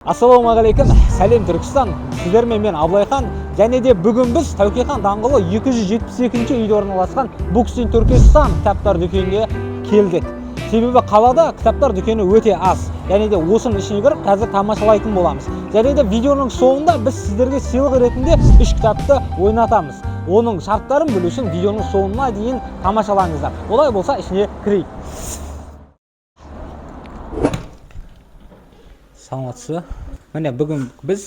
Ассалаумағалейкум, сәлем Түркістан. Сіздермен мен Абылайхан, және де бүгін біз Тәукехан даңғылы 272-ші үйде орналасқан Books in Turkestan кітаптар дүкеніне келдік. Себебі қалада кітаптар дүкені өте аз. Және де осының ішіне кіріп қазір тамашалайтын боламыз. Және де видеоның соңында біз сіздерге сыйлық ретінде 3 кітапты ойнатамыз. Оның шарттарын білу үшін видеоның соңына дейін тамашалаңыздар. Олай болса ішіне кірейік. Саламатсыз. Міне бүгін біз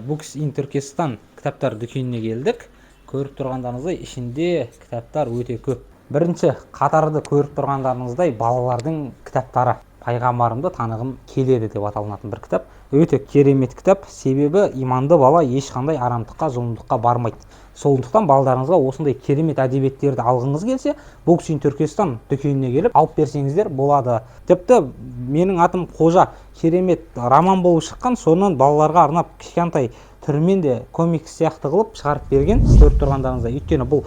Books in Turkestan кітаптар дүкеніне келдік. Көріп тұрғандарыңыздай ішінде кітаптар өте көп. Бірінші қатарды көріп тұрғандарыңыздай балалардың кітаптары. Пайғамбарымды танығым келеді деп аталынатын бір кітап. Өте керемет кітап, себебі иманды бала ешқандай арамдыққа, зұлымдыққа бармайды. Сондықтан балаларыңызға осындай керемет әдебиеттерді алғыңыз келсе, Books in Turkestan дүкеніне келіп алып берсеңіздер болады. Тіпті менің атым Қожа керемет роман болып шыққан, сонан балаларға арнап кішкентай түрмен де комикс сияқты қылып шығарып берген. Көріп тұрғандарыңыздай, өйткені бұл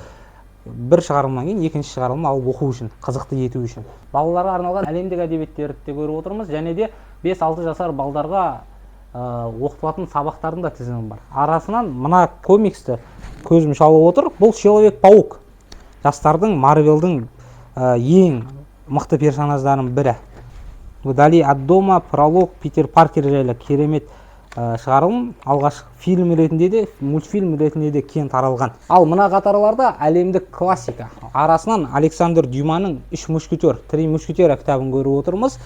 бір шығарылымнан кейін екінші шығарылымды алып оқу үшін, қызықты ету үшін. Балаларға арналған әлемдік әдебиеттерді де көріп отырмыз, және де 5-6 жасар балаларға оқытылатын сабақтардың да тізімі бар. Арасынан мына комиксті көзім шалып отыр. Бұл Человек-паук. Жастардың Марвелдің ең мықты персонаждарының бірі. Вдали от дома, пролог, Питер Паркер жайлы керемет шығарылым. Алғаш фильм ретінде де, мультфильм ретінде де кең таралған. Ал мына қатарларда әлемдік классика. Арасынан Александр Дюманың 3 мушкетер, 3 мушкетер кітабын көріп отырмыз.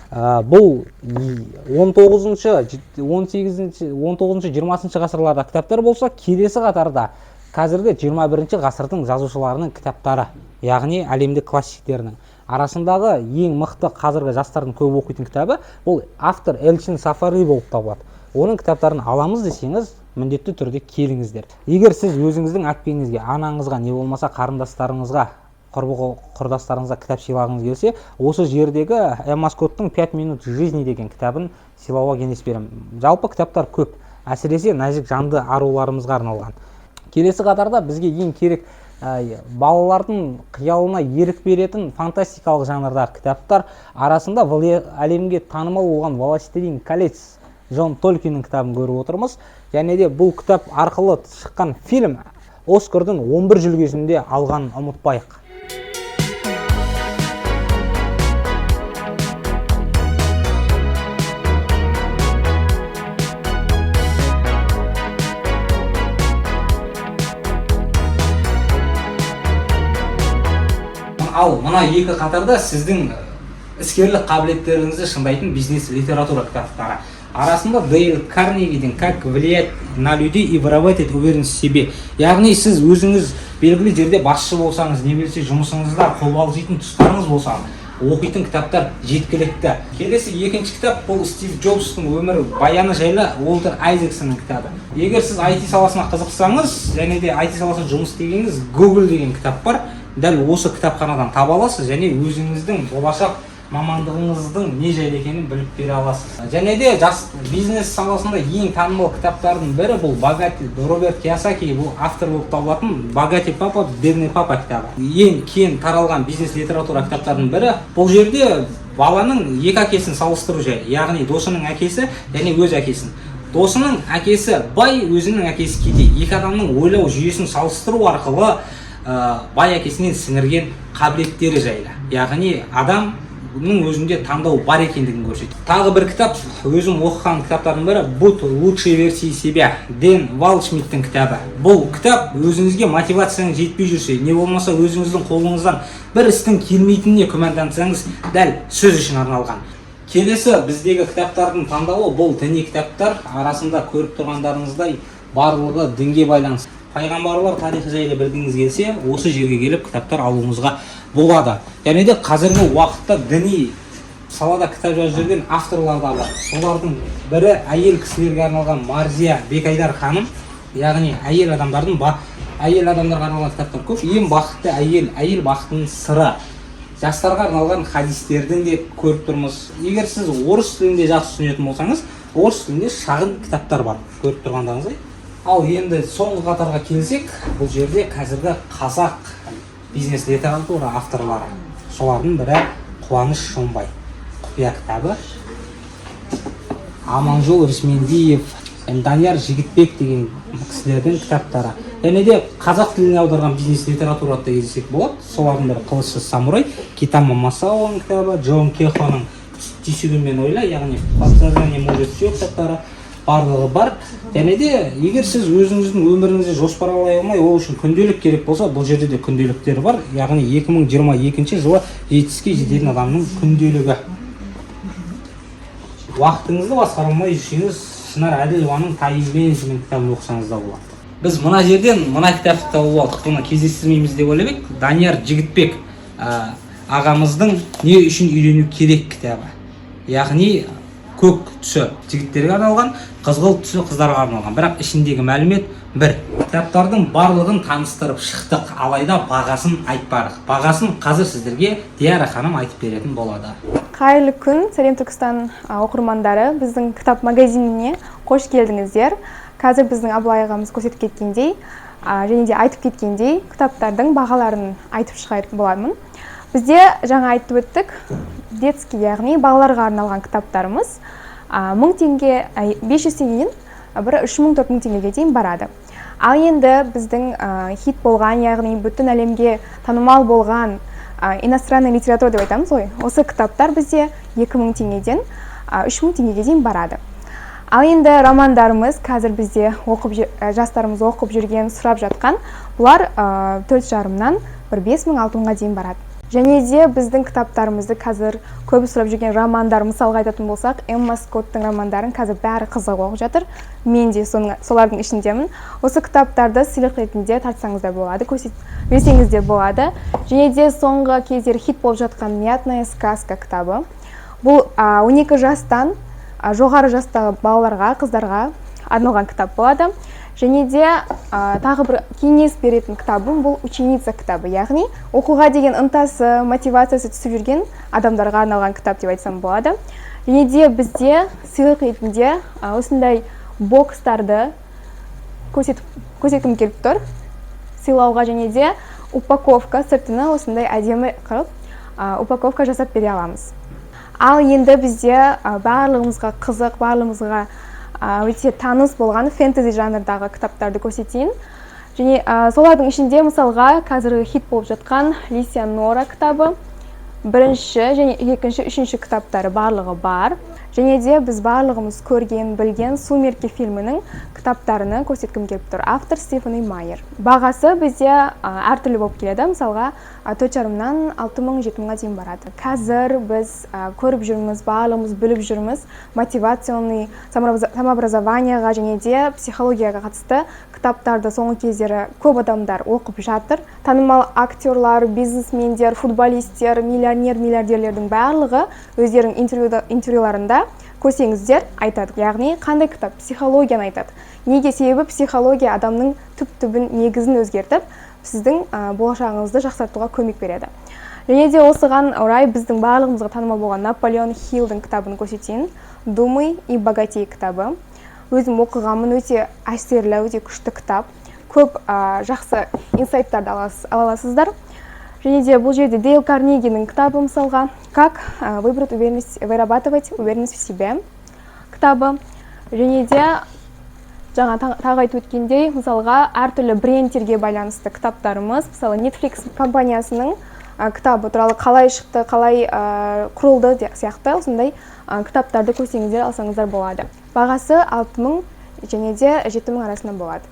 Бұл 19-шы, 18-шы, 19-шы, 20-шы ғасырларда кітаптар болса, келесі қатарда қазіргі 21-шы ғасырдың жазушыларының кітаптары, яғни әлемдік классиктерінің. Арасындағы ең мықты қазіргі жастардың көп оқитын кітабы бұл автор Элчин Сафари болып табылады. Оның кітаптарын аламыз десеңіз, міндетті түрде келіңіздер. Егер сіз өзіңіздің әпкеңізге, анаңызға, не болмаса қарындастарыңызға, құрдастарыңызға кітап сыйлағыңыз келсе, осы жердегі Эмма Скоттың 5 минут жизни деген кітабын сыйлауға кеңес беремін. Жалпы кітаптар көп, әсіресе нәзік жанды аруларымызға арналған. Келесі қатарда бізге ең керек балалардың қиялына ерік беретін фантастикалық жанрдағы кітаптар арасында әлемге танымал болған «Властелин колец» Джон Толкиннің кітабын көріп отырмыз. Және де бұл кітап арқылы шыққан фильм Оскардың 11 жүлдесінде алғанын ұмытпайық. Ал мына екі қатарда сіздің іскерлік қабілеттеріңізді шыңдайтын бизнес-литература кітаптары. Арасында Дейл Карнегидің «Как влиять на людей и выработать уверенность в себе». Яғни сіз өзіңіз белгілі жерде басшы болсаңыз, немесе жұмысыңызда қолбалжитын тұстарыңыз болса, оқитын кітаптар жеткілікті. Келесі екінші кітап бұл Стив Джобстың өмір баяны жайлы Уолтер Айзексонның кітабы. Егер сіз IT саласына қызықсаңыз, және де IT саласында жұмыс істегеніңіз, Google деген кітап бар. Дәл осы кітапханадан таба аласыз, және өзіңіздің болашақ мамандығыңыздың не жайлы екенін біліп бере аласыз. Және де жас бизнес саласында ең танымал кітаптардың бірі бұл Роберт Кийосаки, бұл автор болып табылатын «Богатый папа, бедный папа» кітабы. Ең кең таралған бизнес литература кітаптардың бірі. Бұл жерде баланың екі әкесін салыстыру жайлы, яғни досының әкесі және өз әкесін. Досының әкесі бай, өзінің әкесі кедей. Екі адамның ойлау жүйесін салыстыру арқылы бай әкесінен сіңірген қабілеттері жайлы, яғни адамның өзінде таңдау бар екендігін көрсетеді. Тағы бір кітап, өзім оқыған кітаптардың бірі «Будь лучшей версией себя» Дэн Валшмиттің кітабы. Бұл кітап өзіңізге мотивацияңыз жетпей жүрсе, не болмаса өзіңіздің қолыңыздан бір істің келмейтініне күмәндансаңыз, дәл сөз үшін арналған. Келесі біздегі кітаптардың таңдауы бұл діни кітаптар. Арасында көріп тұрғандарыңыздай барлығы дінге байланысты. Пайғамбарлар тарихы жайлы білгіңіз келсе, осы жерге келіп кітаптар алуыңызға болады. Және де қазіргі уақытта діни салада кітап жазып жүрген авторлар да бар. Солардың бірі әйел кісілерге арналған Марзия Бекайдар ханым, яғни әйел адамдарға арналған кітаптар көп. Ең бақытты әйел бақытының сыры. Жастарға арналған хадистердің де көріп тұрмыз. Егер сіз орыс тілінде жақсы түсінетін болсаңыз, орыс тілінде шағын кітаптар бар, көріп тұрғандарыңыздай. Ал енді соңғы қатарға келсек, бұл жерде қазіргі қазақ бизнес литература авторлары. Солардың бірі Қуаныш Шонбай. Құпия кітабы. Аманжол Рисмендиев, Данияр Жігітбек деген кісілердің кітаптары. Және де қазақ тіліне аударған бизнес литературада кездесек болады. Солардың бірі Қылышсыз самурай, Китамо Масаоның кітабы, Джон Кехоның Түйсігімен ойла, яғни подсознание может все кітаптары барлығы бар. Және де егер сіз өзіңіздің өміріңізді жоспарлай алмай, ол үшін күнделік керек болса, бұл жерде де күнделіктер бар. Яғни 2022 жылы жетістікке жететін адамның күнделігі. Уақытыңызды басқара алмай жүрсеңіз, Шынар Әділованың тайм-менеджмент кітабын оқысаңыз да болады. Біз мына жерден мына кітапты тауып алдық. Бұны кездестірмейміз деп ойлап едік. Данияр Жігітбек ағамыздың не үшін үйлену керек кітабы. Яғни көк түсі жігіттерге арналған, қызғылт түсі қыздарға арналған. Бірақ ішіндегі мәлімет бір. Кітаптардың барлығын таныстырып шықтық, алайда бағасын айтпадық. Бағасын қазір сіздерге Диара ханым айтып беретін болады. Қайырлы күн, Сәлем Түркістан оқырмандары, біздің кітап магазиніне қош келдіңіздер. Қазір біздің Абылай ағамыз көрсетіп кеткендей, және де айтып кеткендей, кітаптардың бағаларын айтып шығарып боламын. Бізде жаңа айтып өттік, детский, яғни балаларға арналған кітаптарымыз 1000 теңге, 500 теңгеден 3000-4000 теңгеге дейін барады. Ал енді біздің хит болған, яғни бүтін әлемге танымал болған иностранный литература деп айтамыз ғой. Осы кітаптар бізде 2000 теңгеден 3000 теңгеге дейін барады. Ал енді романдарымыз қазір бізде жастарымыз оқып жүрген, сұрап жатқан, бұлар 4,5-нан 5000-6000-ға дейін барады. Және де біздің кітаптарымызды қазір көбі сұрап жүрген романдар, мысалға айтатын болсақ, Эмма Скоттың романдарын қазір бәрі қызық оқып жатыр. Мен де солардың ішіндемін. Осы кітаптарды сыйлық ретінде тартсаңыз да болады, көрсеңіз де болады. Және де соңғы кездері хит болып жатқан «Мятная сказка» кітабы. Бұл 12 жастан жоғары жастағы балаларға, қыздарға арналған кітап болады. Және де тағы бір кеңес беретін кітабым бұл ученица кітабы, яғни оқуға деген ынтасы, мотивациясы түсіп жүрген адамдарға арналған кітап деп айтсам болады. Және де бізде сыйлық ретінде осындай бокстарды көрсеткім келіп тұр. Сыйлауға және де упаковка сыртына осындай әдемі қылып упаковка жасап бере аламыз. Ал енді бізде барлығымызға қызық, барлығымызға өте таныс болған фэнтези жанрдағы кітаптарды көрсетейін. Және солардың ішінде мысалға қазіргі хит болып жатқан Лисия Нора кітабы, бірінші және екінші, үшінші кітаптары барлығы бар. Және де біз барлығымыз көрген, білген «Сумерки» фильмінің кітаптарыны көрсеткім келіп тұр. Автор Стефани Майер. Бағасы бізде әртүрлі болып келеді. Мысалға 4,5-нан 6000-7000-ға дейін барады. Қазір біз көріп жүрміз, барлығымыз біліп жүрміз мотивационный самообразованияға және де психологияға қатысты кітаптарды соңғы кездері көп адамдар оқып жатыр. Танымал актерлар, бизнесмендер, футболистер, миллиардерлердің барлығы өздерінің интервьюларында көрсеңіздер айтады. Яғни қандай кітап? Психологияны айтады. Неге? Себебі психология адамның түп-түбін, негізін өзгертіп, сіздің болашағыңызды жақсартуға көмек береді. Және де осыған орай біздің барлығымызға танымал болған Наполеон Хиллдің кітабын көрсетейін. «Думай и богатей» кітабы. Өзім оқығанмын, өте әсерлі, өте күшті кітап. Көп жақсы инсайттарды ала аласыздар. Және де бұл жерде Дейл Карнегидің кітабы мысалға «Как вырабатывать уверенность в себе» кітабы. Және де жаңа тағы айтып өткендей, мысалға әртүрлі брендтерге байланысты кітаптарымыз, мысалы Netflix компаниясының кітабы туралы қалай шықты, қалай құрылды сияқты осындай кітаптарды көрсеңіздер алсаңыздар болады. Бағасы 6000 және де 7000 арасында болады.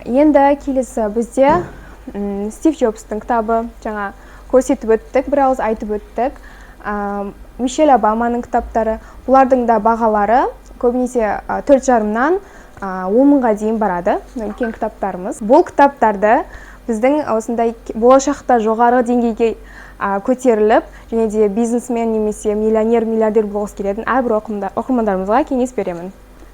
Енді келесі бізде Стив Джобстың кітабы, жаңа көрсетіп өттік, бір ауыз айтып өттік. Мишель Обаманың кітаптары, бұлардың да бағалары көбінесе 4,5-нан 10.000-ға дейін барады, үлкен кітаптарымыз. Бұл кітаптарды біздің осындай болашақта жоғары деңгейге көтеріліп, және де бизнесмен немесе миллиардер болғысы келетін әрбір оқырмандарымызға кеңес беремін.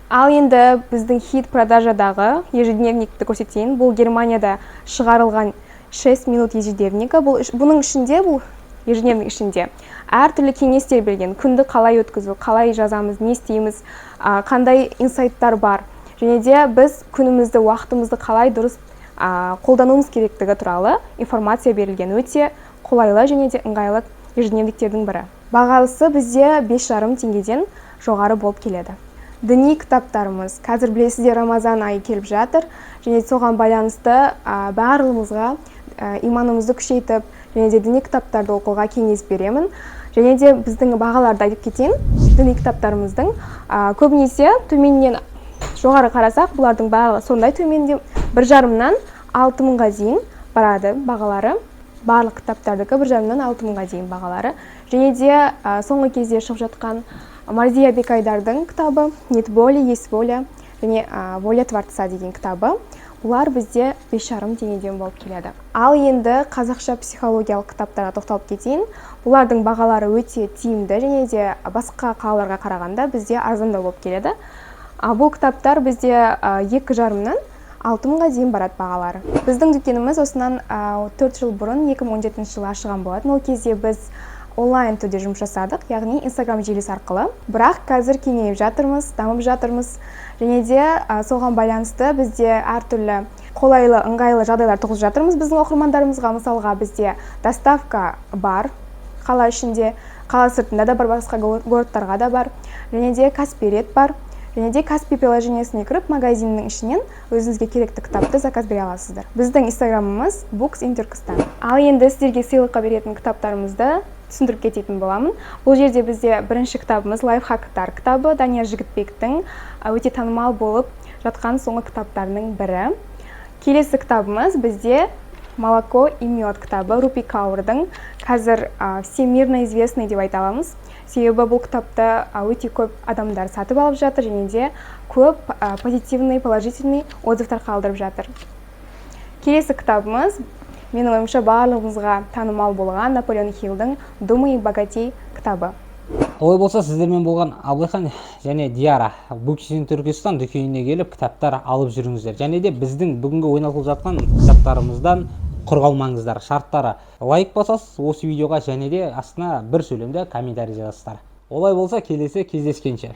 Ал енді біздің хит продажадағы ежедневникті көрсетейін. Бұл Германияда шығарылған 6 минут ежедневнигі. Бұның ішінде, бұл ежедневник ішінде әртүрлі кеңестер берген. Күнді қалай өткізу, қалай жазамыз, не істейміз, қандай инсайттар бар. Және де біз күнімізді, уақытымызды қалай дұрыс қолдануымыз керектігі туралы информация берілген. Өте қолайлы және де ыңғайлы ежедневниктердің бірі. Бағасы бізде 5,5 теңгеден жоғары болып келеді. діни кітаптарымыз. Қазір білесіздер, Рамазан айы келіп жатыр, және соған байланысты барлығымызға иманымызды күшейтіп, және де діни кітаптарды оқуға кеңес беремін. Және де біздің бағаларды айтып кетейін. Діни кітаптарымыздың көбінесе төменнен жоғары қарасақ, бұлардың барлығы сондай төменде 1,5-нан 6.000-ға дейін барады бағалары. Барлық кітаптардікі 1,5-нан 6.000-ға дейін бағалары. Және де соңғы кезде шығып жатқан Марзия Бекайдардың кітабы «Нет боли, есть воля» және «Воля Творца» деген кітабы. Бұлар бізде 5,5 теңгеден болып келеді. Ал енді қазақша психологиялық кітаптарға тоқталып кетейін. Бұлардың бағалары өте тиімді, және де басқа қалаларға қарағанда бізде арзандау болып келеді. Бұл кітаптар бізде 2,5-нан 6.000-ға дейін барады бағалары. Біздің дүкеніміз осынан 4 жыл бұрын 2017 жылы ашылған болатын. Ол кезде біз онлайн түрде жұмыс жасадық, яғни Instagram желісі арқылы. Бірақ қазір кеңейіп жатырмыз, дамып жатырмыз. Және де соған байланысты бізде әртүрлі қолайлы, ыңғайлы жағдайлар туғызып жатырмыз біздің оқырмандарымызға. Мысалға, бізде доставка бар, қала ішінде, қала сыртында да бар, басқа городтарға да бар. Және де Каспи рет бар. Және де Каспи приложениесіне кіріп, магазиннің ішінен өзіңізге керекті кітапты заказ бере аласыздар. Біздің инстаграмымыз Books in Turkestan. Ал енді сіздерге сыйлыққа беретін кітаптарымызды түсіндіріп кететін боламын. Бұл жерде бізде бірінші кітабымыз Лайфхактар кітабы, Данияр Жігітбектің өте танымал болып жатқан соңғы кітаптарының бірі. Келесі кітабымыз бізде Молоко и мед кітабы, Рупи Каурдың. Қазір всемирно известный деп айта аламыз. Себебі бұл кітапты өте көп адамдар сатып алып жатыр, және де көп позитивный, положительный отзывтар қалдырып жатыр. Келесі кітабымыз менің ойымша барлығымызға танымал болған Наполеон Хиллдің «Думай и богатей» кітабы. Олай болса, сіздермен болған Абылайхан және Диара Books in Turkestan дүкеніне келіп кітаптар алып жүріңіздер. Және де біздің бүгінгі ойнатылып жатқан кітаптарымыздан құр қалмаңыздар. Шарттары: лайк басасыз осы видеоға, және де астына бір сөйлемді комментарий жазасыздар. Олай болса, келесі кездескенше.